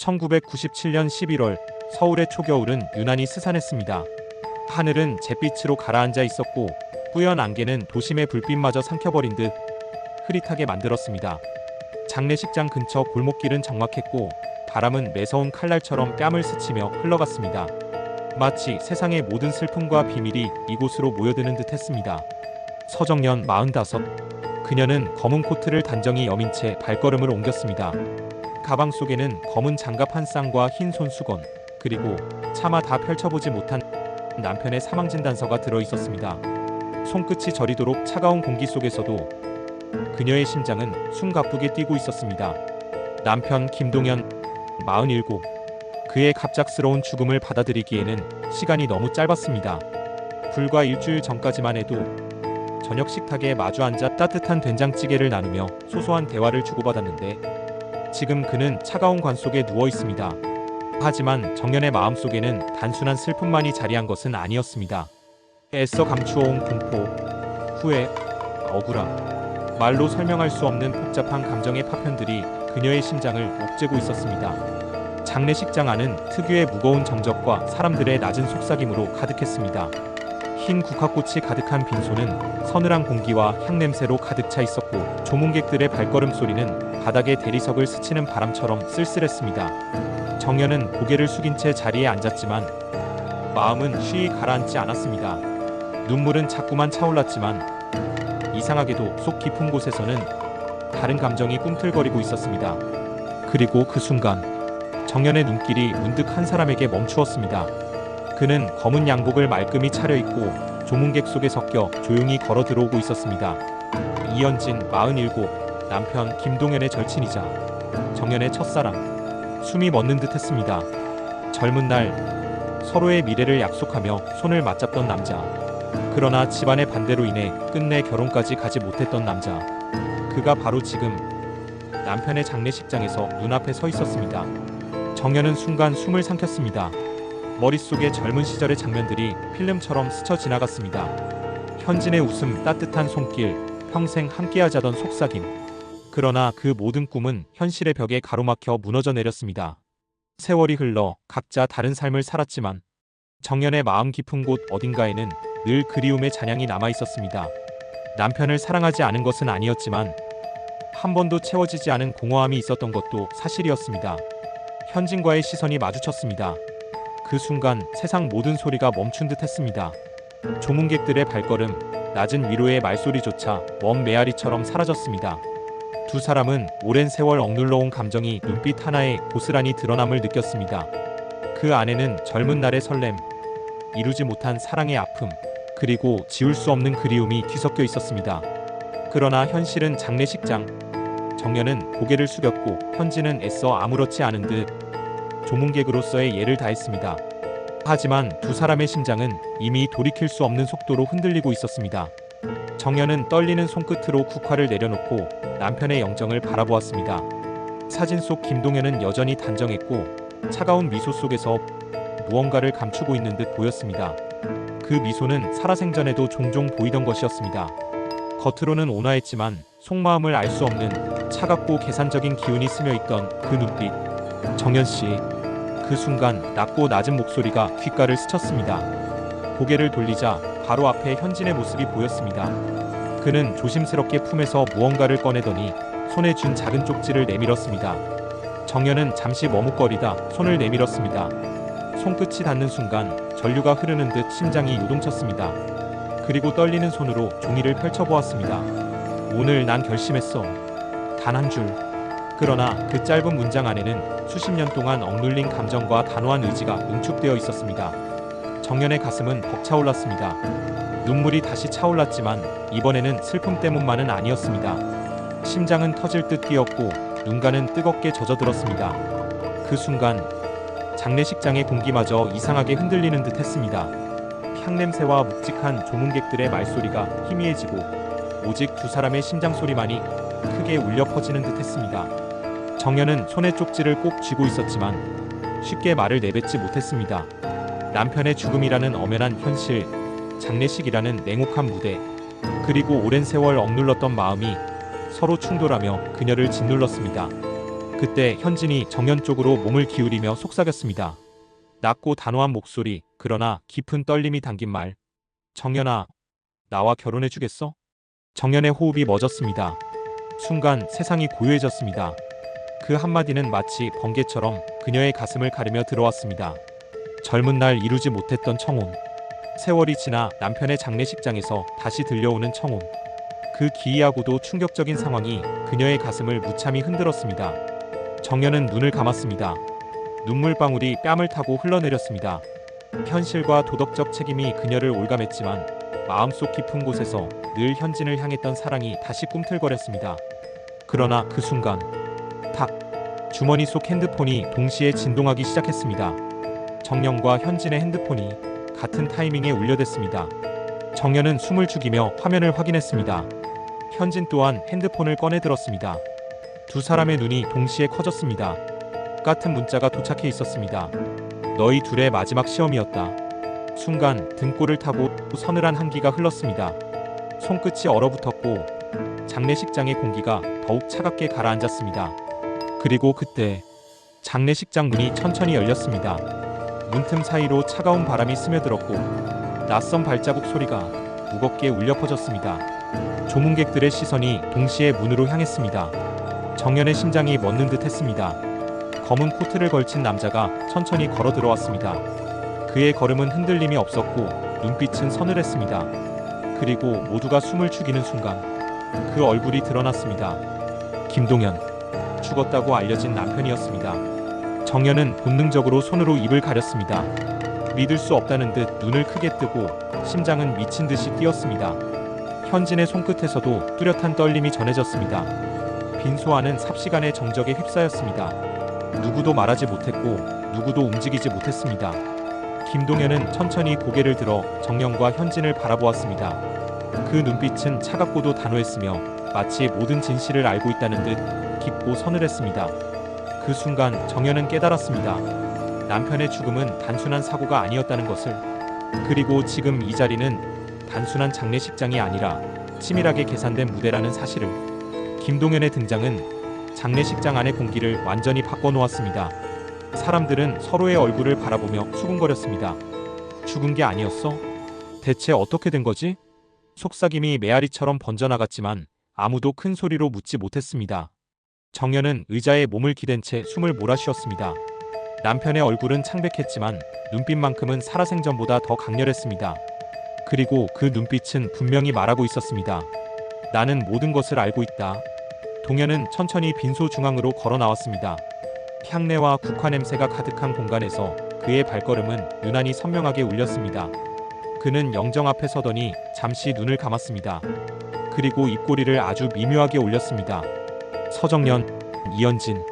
1997년 11월 서울의 초겨울은 유난히 스산했습니다. 하늘은 잿빛으로 가라앉아 있었고 뿌연 안개는 도심의 불빛마저 삼켜버린 듯 흐릿하게 만들었습니다. 장례식장 근처 골목길은 적막했고 바람은 매서운 칼날처럼 뺨을 스치며 흘러갔습니다. 마치 세상의 모든 슬픔과 비밀이 이곳으로 모여드는 듯 했습니다. 서정연 45. 그녀는 검은 코트를 단정히 여민 채 발걸음을 옮겼습니다. 가방 속에는 검은 장갑 한 쌍과 흰 손수건, 그리고 차마 다 펼쳐보지 못한 남편의 사망진단서가 들어있었습니다. 손끝이 저리도록 차가운 공기 속에서도 그녀의 심장은 숨가쁘게 뛰고 있었습니다. 남편 김동현 47. 그의 갑작스러운 죽음을 받아들이기에는 시간이 너무 짧았습니다. 불과 일주일 전까지만 해도 저녁 식탁에 마주 앉아 따뜻한 된장찌개를 나누며 소소한 대화를 주고받았는데 지금 그는 차가운 관 속에 누워 있습니다. 하지만 정연의 마음속에는 단순한 슬픔만이 자리한 것은 아니었습니다. 애써 감추어온 공포, 후회, 억울함, 말로 설명할 수 없는 복잡한 감정의 파편들이 그녀의 심장을 옥죄고 있었습니다. 장례식장 안은 특유의 무거운 정적과 사람들의 낮은 속삭임으로 가득했습니다. 흰 국화꽃이 가득한 빈소는 서늘한 공기와 향냄새로 가득 차 있었고 조문객들의 발걸음 소리는 바닥의 대리석을 스치는 바람처럼 쓸쓸했습니다. 정연은 고개를 숙인 채 자리에 앉았지만 마음은 쉬이 가라앉지 않았습니다. 눈물은 자꾸만 차올랐지만 이상하게도 속 깊은 곳에서는 다른 감정이 꿈틀거리고 있었습니다. 그리고 그 순간 정연의 눈길이 문득 한 사람에게 멈추었습니다. 그는 검은 양복을 말끔히 차려입고 조문객 속에 섞여 조용히 걸어 들어오고 있었습니다. 이현진 47, 남편 김동현의 절친이자 정연의 첫사랑. 숨이 멎는 듯 했습니다. 젊은 날 서로의 미래를 약속하며 손을 맞잡던 남자. 그러나 집안의 반대로 인해 끝내 결혼까지 가지 못했던 남자. 그가 바로 지금 남편의 장례식장에서 눈앞에 서 있었습니다. 정연은 순간 숨을 삼켰습니다. 머릿속에 젊은 시절의 장면들이 필름처럼 스쳐 지나갔습니다. 현진의 웃음, 따뜻한 손길, 평생 함께하자던 속삭임. 그러나 그 모든 꿈은 현실의 벽에 가로막혀 무너져 내렸습니다. 세월이 흘러 각자 다른 삶을 살았지만 정연의 마음 깊은 곳 어딘가에는 늘 그리움의 잔향이 남아 있었습니다. 남편을 사랑하지 않은 것은 아니었지만 한 번도 채워지지 않은 공허함이 있었던 것도 사실이었습니다. 현진과의 시선이 마주쳤습니다. 그 순간 세상 모든 소리가 멈춘 듯 했습니다. 조문객들의 발걸음, 낮은 위로의 말소리조차 먼 메아리처럼 사라졌습니다. 두 사람은 오랜 세월 억눌러온 감정이 눈빛 하나에 고스란히 드러남을 느꼈습니다. 그 안에는 젊은 날의 설렘, 이루지 못한 사랑의 아픔, 그리고 지울 수 없는 그리움이 뒤섞여 있었습니다. 그러나 현실은 장례식장. 정연은 고개를 숙였고 현진은 애써 아무렇지 않은 듯 조문객으로서의 예를 다했습니다. 하지만 두 사람의 심장은 이미 돌이킬 수 없는 속도로 흔들리고 있었습니다. 정연은 떨리는 손끝으로 국화를 내려놓고 남편의 영정을 바라보았습니다. 사진 속 김동현은 여전히 단정했고 차가운 미소 속에서 무언가를 감추고 있는 듯 보였습니다. 그 미소는 살아생전에도 종종 보이던 것이었습니다. 겉으로는 온화했지만 속마음을 알 수 없는 차갑고 계산적인 기운이 스며있던 그 눈빛. 정연씨. 그 순간 낮고 낮은 목소리가 귓가를 스쳤습니다. 고개를 돌리자 바로 앞에 현진의 모습이 보였습니다. 그는 조심스럽게 품에서 무언가를 꺼내더니 손에 쥔 작은 쪽지를 내밀었습니다. 정연은 잠시 머뭇거리다 손을 내밀었습니다. 손끝이 닿는 순간 전류가 흐르는 듯 심장이 요동쳤습니다. 그리고 떨리는 손으로 종이를 펼쳐보았습니다. 오늘 난 결심했어. 단 한 줄. 그러나 그 짧은 문장 안에는 수십 년 동안 억눌린 감정과 단호한 의지가 응축되어 있었습니다. 정연의 가슴은 벅차올랐습니다. 눈물이 다시 차올랐지만 이번에는 슬픔 때문만은 아니었습니다. 심장은 터질 듯 뛰었고 눈가는 뜨겁게 젖어들었습니다. 그 순간 장례식장의 공기마저 이상하게 흔들리는 듯 했습니다. 향냄새와 묵직한 조문객들의 말소리가 희미해지고 오직 두 사람의 심장 소리만이 크게 울려 퍼지는 듯 했습니다. 정연은 손에 쪽지를 꼭 쥐고 있었지만 쉽게 말을 내뱉지 못했습니다. 남편의 죽음이라는 엄연한 현실, 장례식이라는 냉혹한 무대, 그리고 오랜 세월 억눌렀던 마음이 서로 충돌하며 그녀를 짓눌렀습니다. 그때 현진이 정연 쪽으로 몸을 기울이며 속삭였습니다. 낮고 단호한 목소리, 그러나 깊은 떨림이 담긴 말. 정연아, 나와 결혼해주겠어? 정연의 호흡이 멎었습니다. 순간 세상이 고요해졌습니다. 그 한마디는 마치 번개처럼 그녀의 가슴을 가르며 들어왔습니다. 젊은 날 이루지 못했던 청혼. 세월이 지나 남편의 장례식장에서 다시 들려오는 청혼. 그 기이하고도 충격적인 상황이 그녀의 가슴을 무참히 흔들었습니다. 정연은 눈을 감았습니다. 눈물방울이 뺨을 타고 흘러내렸습니다. 현실과 도덕적 책임이 그녀를 올감했지만 마음속 깊은 곳에서 늘 현진을 향했던 사랑이 다시 꿈틀거렸습니다. 그러나 그 순간 탁! 주머니 속 핸드폰이 동시에 진동하기 시작했습니다. 정연과 현진의 핸드폰이 같은 타이밍에 울려댔습니다. 정연은 숨을 죽이며 화면을 확인했습니다. 현진 또한 핸드폰을 꺼내 들었습니다. 두 사람의 눈이 동시에 커졌습니다. 똑같은 문자가 도착해 있었습니다. 너희 둘의 마지막 시험이었다. 순간 등골을 타고 서늘한 한기가 흘렀습니다. 손끝이 얼어붙었고 장례식장의 공기가 더욱 차갑게 가라앉았습니다. 그리고 그때 장례식장 문이 천천히 열렸습니다. 문틈 사이로 차가운 바람이 스며들었고 낯선 발자국 소리가 무겁게 울려 퍼졌습니다. 조문객들의 시선이 동시에 문으로 향했습니다. 정연의 심장이 멎는 듯 했습니다. 검은 코트를 걸친 남자가 천천히 걸어 들어왔습니다. 그의 걸음은 흔들림이 없었고 눈빛은 서늘했습니다. 그리고 모두가 숨을 죽이는 순간 그 얼굴이 드러났습니다. 김동연. 죽었다고 알려진 남편이었습니다. 정연은 본능적으로 손으로 입을 가렸습니다. 믿을 수 없다는 듯 눈을 크게 뜨고 심장은 미친 듯이 뛰었습니다. 현진의 손끝에서도 뚜렷한 떨림이 전해졌습니다. 빈소 안은 삽시간의 정적에 휩싸였습니다. 누구도 말하지 못했고 누구도 움직이지 못했습니다. 김동연은 천천히 고개를 들어 정연과 현진을 바라보았습니다. 그 눈빛은 차갑고도 단호했으며 마치 모든 진실을 알고 있다는 듯 깊고 서늘했습니다. 그 순간 정연은 깨달았습니다. 남편의 죽음은 단순한 사고가 아니었다는 것을. 그리고 지금 이 자리는 단순한 장례식장이 아니라 치밀하게 계산된 무대라는 사실을. 김동연의 등장은 장례식장 안의 공기를 완전히 바꿔놓았습니다. 사람들은 서로의 얼굴을 바라보며 수군거렸습니다. 죽은 게 아니었어? 대체 어떻게 된 거지? 속삭임이 메아리처럼 번져나갔지만 아무도 큰 소리로 묻지 못했습니다. 정연은 의자에 몸을 기댄 채 숨을 몰아쉬었습니다. 남편의 얼굴은 창백했지만 눈빛만큼은 살아생전보다 더 강렬했습니다. 그리고 그 눈빛은 분명히 말하고 있었습니다. 나는 모든 것을 알고 있다. 동연은 천천히 빈소 중앙으로 걸어 나왔습니다. 향내와 국화 냄새가 가득한 공간에서 그의 발걸음은 유난히 선명하게 울렸습니다. 그는 영정 앞에 서더니 잠시 눈을 감았습니다. 그리고 입꼬리를 아주 미묘하게 올렸습니다. 서정연, 이현진.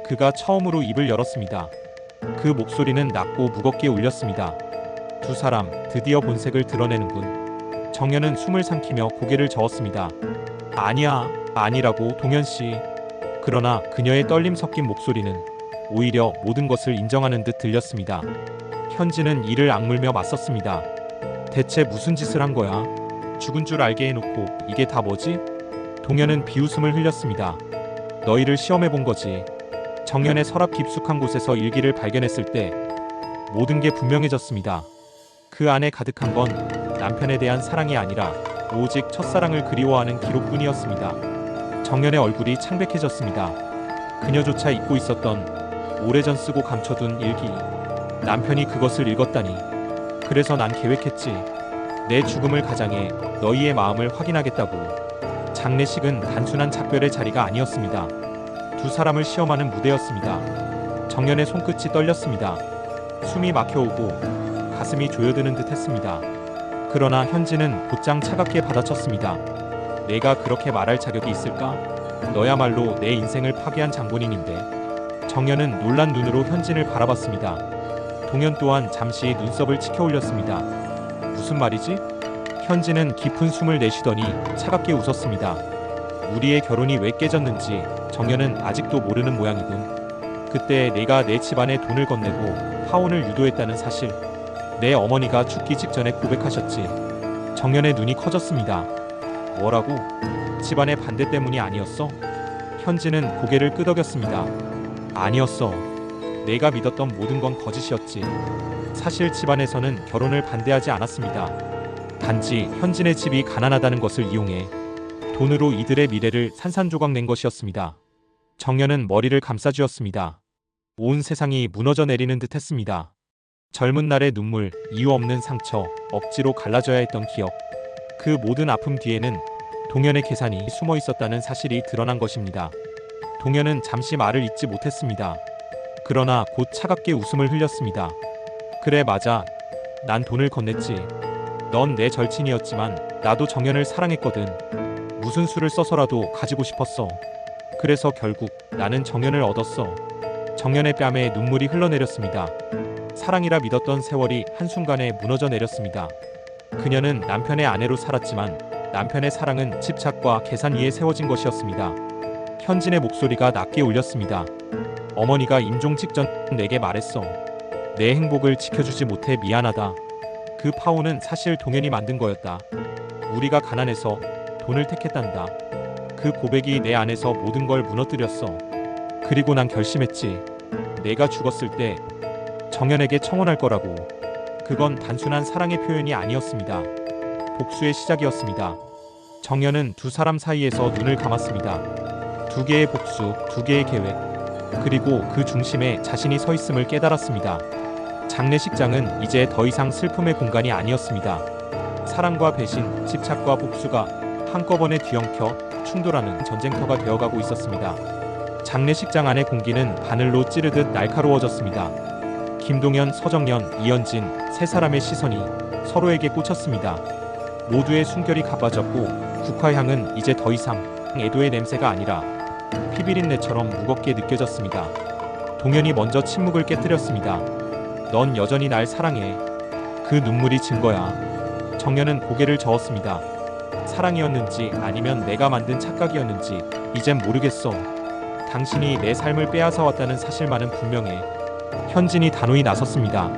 그가 처음으로 입을 열었습니다. 그 목소리는 낮고 무겁게 울렸습니다. 두 사람 드디어 본색을 드러내는군. 정연은 숨을 삼키며 고개를 저었습니다. 아니야, 아니라고 동연씨. 그러나 그녀의 떨림 섞인 목소리는 오히려 모든 것을 인정하는 듯 들렸습니다. 현진은 이를 악물며 맞섰습니다. 대체 무슨 짓을 한 거야? 죽은 줄 알게 해놓고 이게 다 뭐지? 동연은 비웃음을 흘렸습니다. 너희를 시험해본 거지. 정연의 서랍 깊숙한 곳에서 일기를 발견했을 때 모든 게 분명해졌습니다. 그 안에 가득한 건 남편에 대한 사랑이 아니라 오직 첫사랑을 그리워하는 기록뿐이었습니다. 정연의 얼굴이 창백해졌습니다. 그녀조차 잊고 있었던 오래전 쓰고 감춰둔 일기. 남편이 그것을 읽었다니. 그래서 난 계획했지. 내 죽음을 가장해 너희의 마음을 확인하겠다고. 장례식은 단순한 작별의 자리가 아니었습니다. 두 사람을 시험하는 무대였습니다. 정연의 손끝이 떨렸습니다. 숨이 막혀오고 가슴이 조여드는 듯 했습니다. 그러나 현진은 곧장 차갑게 받아쳤습니다. 내가 그렇게 말할 자격이 있을까? 너야말로 내 인생을 파괴한 장본인인데. 정연은 놀란 눈으로 현진을 바라봤습니다. 동연 또한 잠시 눈썹을 치켜 올렸습니다. 무슨 말이지? 현진은 깊은 숨을 내쉬더니 차갑게 웃었습니다. 우리의 결혼이 왜 깨졌는지 정연은 아직도 모르는 모양이군. 그때 내가 내 집안에 돈을 건네고 파혼을 유도했다는 사실. 내 어머니가 죽기 직전에 고백하셨지. 정연의 눈이 커졌습니다. 뭐라고? 집안의 반대 때문이 아니었어? 현진은 고개를 끄덕였습니다. 아니었어. 내가 믿었던 모든 건 거짓이었지. 사실 집안에서는 결혼을 반대하지 않았습니다. 단지 현진의 집이 가난하다는 것을 이용해 돈으로 이들의 미래를 산산조각 낸 것이었습니다. 정연은 머리를 감싸쥐었습니다. 온 세상이 무너져 내리는 듯 했습니다. 젊은 날의 눈물, 이유 없는 상처, 억지로 갈라져야 했던 기억. 그 모든 아픔 뒤에는 동현의 계산이 숨어 있었다는 사실이 드러난 것입니다. 동현은 잠시 말을 잇지 못했습니다. 그러나 곧 차갑게 웃음을 흘렸습니다. 그래, 맞아. 난 돈을 건넸지. 넌 내 절친이었지만 나도 정연을 사랑했거든. 무슨 수를 써서라도 가지고 싶었어. 그래서 결국 나는 정연을 얻었어. 정연의 뺨에 눈물이 흘러내렸습니다. 사랑이라 믿었던 세월이 한순간에 무너져 내렸습니다. 그녀는 남편의 아내로 살았지만 남편의 사랑은 집착과 계산 위에 세워진 것이었습니다. 현진의 목소리가 낮게 울렸습니다. 어머니가 임종 직전 내게 말했어. 내 행복을 지켜주지 못해 미안하다. 그 파혼은 사실 동현이 만든 거였다. 우리가 가난해서 돈을 택했단다. 그 고백이 내 안에서 모든 걸 무너뜨렸어. 그리고 난 결심했지. 내가 죽었을 때 정연에게 청혼할 거라고. 그건 단순한 사랑의 표현이 아니었습니다. 복수의 시작이었습니다. 정연은 두 사람 사이에서 눈을 감았습니다. 두 개의 복수, 두 개의 계획. 그리고 그 중심에 자신이 서 있음을 깨달았습니다. 장례식장은 이제 더 이상 슬픔의 공간이 아니었습니다. 사랑과 배신, 집착과 복수가 한꺼번에 뒤엉켜 충돌하는 전쟁터가 되어가고 있었습니다. 장례식장 안의 공기는 바늘로 찌르듯 날카로워졌습니다. 김동현, 서정연, 이현진 세 사람의 시선이 서로에게 꽂혔습니다. 모두의 숨결이 가빠졌고 국화향은 이제 더 이상 애도의 냄새가 아니라 피비린내처럼 무겁게 느껴졌습니다. 동현이 먼저 침묵을 깨뜨렸습니다. 넌 여전히 날 사랑해. 그 눈물이 증거야. 정연은 고개를 저었습니다. 사랑이었는지 아니면 내가 만든 착각이었는지 이젠 모르겠어. 당신이 내 삶을 빼앗아왔다는 사실만은 분명해. 현진이 단호히 나섰습니다.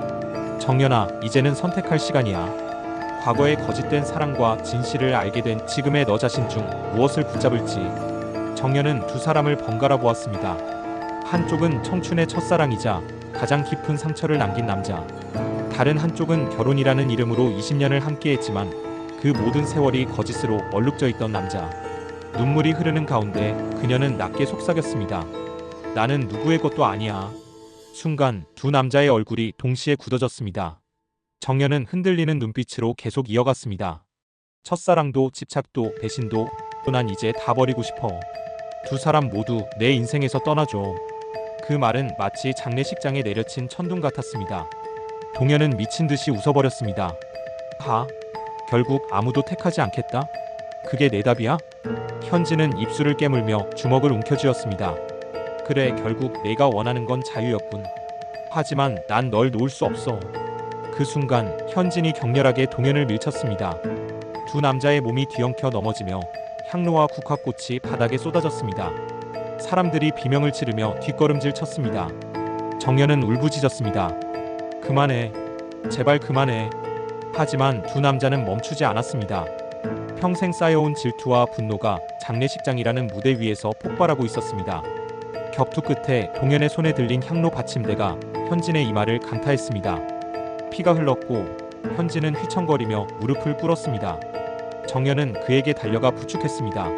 정연아, 이제는 선택할 시간이야. 과거의 거짓된 사랑과 진실을 알게 된 지금의 너 자신 중 무엇을 붙잡을지. 정연은 두 사람을 번갈아 보았습니다. 한쪽은 청춘의 첫사랑이자 가장 깊은 상처를 남긴 남자. 다른 한쪽은 결혼이라는 이름으로 20년을 함께했지만 그 모든 세월이 거짓으로 얼룩져 있던 남자. 눈물이 흐르는 가운데 그녀는 낮게 속삭였습니다. 나는 누구의 것도 아니야. 순간 두 남자의 얼굴이 동시에 굳어졌습니다. 정연은 흔들리는 눈빛으로 계속 이어갔습니다. 첫사랑도 집착도 배신도 난 이제 다 버리고 싶어. 두 사람 모두 내 인생에서 떠나줘. 그 말은 마치 장례식장에 내려친 천둥 같았습니다. 동현은 미친 듯이 웃어버렸습니다. 결국 아무도 택하지 않겠다? 그게 내 답이야? 현진은 입술을 깨물며 주먹을 움켜쥐었습니다. 그래, 결국 내가 원하는 건 자유였군. 하지만 난 널 놓을 수 없어. 그 순간 현진이 격렬하게 동현을 밀쳤습니다. 두 남자의 몸이 뒤엉켜 넘어지며 향로와 국화꽃이 바닥에 쏟아졌습니다. 사람들이 비명을 지르며 뒷걸음질 쳤습니다. 정연은 울부짖었습니다. 그만해. 제발 그만해. 하지만 두 남자는 멈추지 않았습니다. 평생 쌓여온 질투와 분노가 장례식장이라는 무대 위에서 폭발하고 있었습니다. 격투 끝에 동현의 손에 들린 향로 받침대가 현진의 이마를 강타했습니다. 피가 흘렀고 현진은 휘청거리며 무릎을 꿇었습니다. 정연은 그에게 달려가 부축했습니다.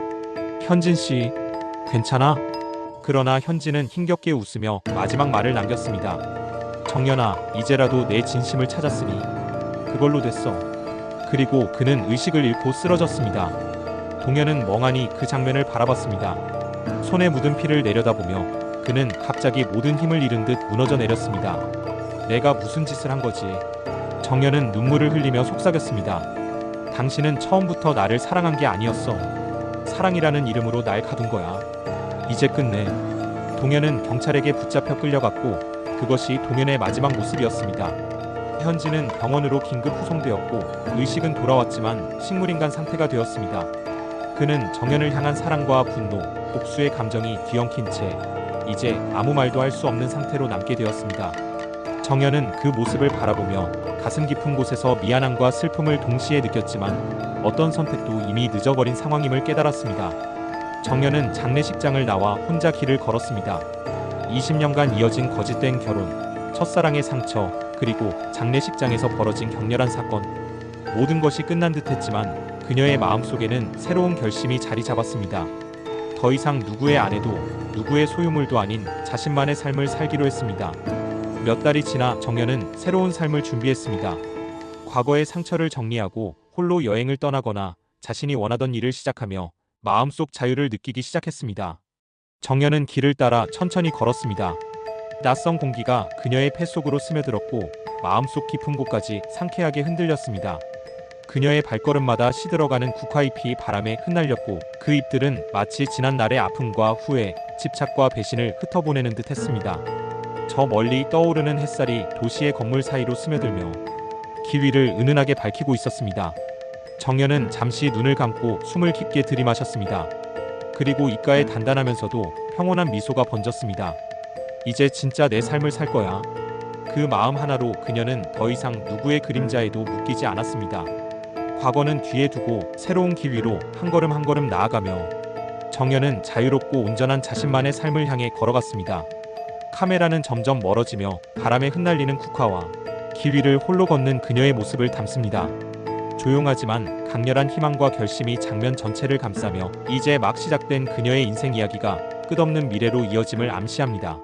현진 씨, 괜찮아? 그러나 현진은 힘겹게 웃으며 마지막 말을 남겼습니다. 정연아, 이제라도 내 진심을 찾았으니 그걸로 됐어. 그리고 그는 의식을 잃고 쓰러졌습니다. 동현은 멍하니 그 장면을 바라봤습니다. 손에 묻은 피를 내려다보며 그는 갑자기 모든 힘을 잃은 듯 무너져 내렸습니다. 내가 무슨 짓을 한 거지? 정연은 눈물을 흘리며 속삭였습니다. 당신은 처음부터 나를 사랑한 게 아니었어. 사랑이라는 이름으로 날 가둔 거야. 이제 끝내. 동현은 경찰에게 붙잡혀 끌려갔고 그것이 동현의 마지막 모습이었습니다. 현진은 병원으로 긴급 후송되었고 의식은 돌아왔지만 식물인간 상태가 되었습니다. 그는 정연을 향한 사랑과 분노, 복수의 감정이 뒤엉킨 채 이제 아무 말도 할 수 없는 상태로 남게 되었습니다. 정연은 그 모습을 바라보며 가슴 깊은 곳에서 미안함과 슬픔을 동시에 느꼈지만 어떤 선택도 이미 늦어버린 상황임을 깨달았습니다. 정연은 장례식장을 나와 혼자 길을 걸었습니다. 20년간 이어진 거짓된 결혼, 첫사랑의 상처, 그리고 장례식장에서 벌어진 격렬한 사건. 모든 것이 끝난 듯했지만 그녀의 마음속에는 새로운 결심이 자리 잡았습니다. 더 이상 누구의 아내도 누구의 소유물도 아닌 자신만의 삶을 살기로 했습니다. 몇 달이 지나 정연은 새로운 삶을 준비했습니다. 과거의 상처를 정리하고 홀로 여행을 떠나거나 자신이 원하던 일을 시작하며 마음속 자유를 느끼기 시작했습니다. 정연은 길을 따라 천천히 걸었습니다. 낯선 공기가 그녀의 폐 속으로 스며들었고 마음속 깊은 곳까지 상쾌하게 흔들렸습니다. 그녀의 발걸음마다 시들어가는 국화잎이 바람에 흩날렸고 그 잎들은 마치 지난 날의 아픔과 후회, 집착과 배신을 흩어보내는 듯 했습니다. 저 멀리 떠오르는 햇살이 도시의 건물 사이로 스며들며 길 위를 은은하게 밝히고 있었습니다. 정연은 잠시 눈을 감고 숨을 깊게 들이마셨습니다. 그리고 입가에 단단하면서도 평온한 미소가 번졌습니다. 이제 진짜 내 삶을 살 거야. 그 마음 하나로 그녀는 더 이상 누구의 그림자에도 묶이지 않았습니다. 과거는 뒤에 두고 새로운 길 위로 한 걸음 한 걸음 나아가며 정연은 자유롭고 온전한 자신만의 삶을 향해 걸어갔습니다. 카메라는 점점 멀어지며 바람에 흩날리는 국화와 길 위를 홀로 걷는 그녀의 모습을 담습니다. 조용하지만 강렬한 희망과 결심이 장면 전체를 감싸며 이제 막 시작된 그녀의 인생 이야기가 끝없는 미래로 이어짐을 암시합니다.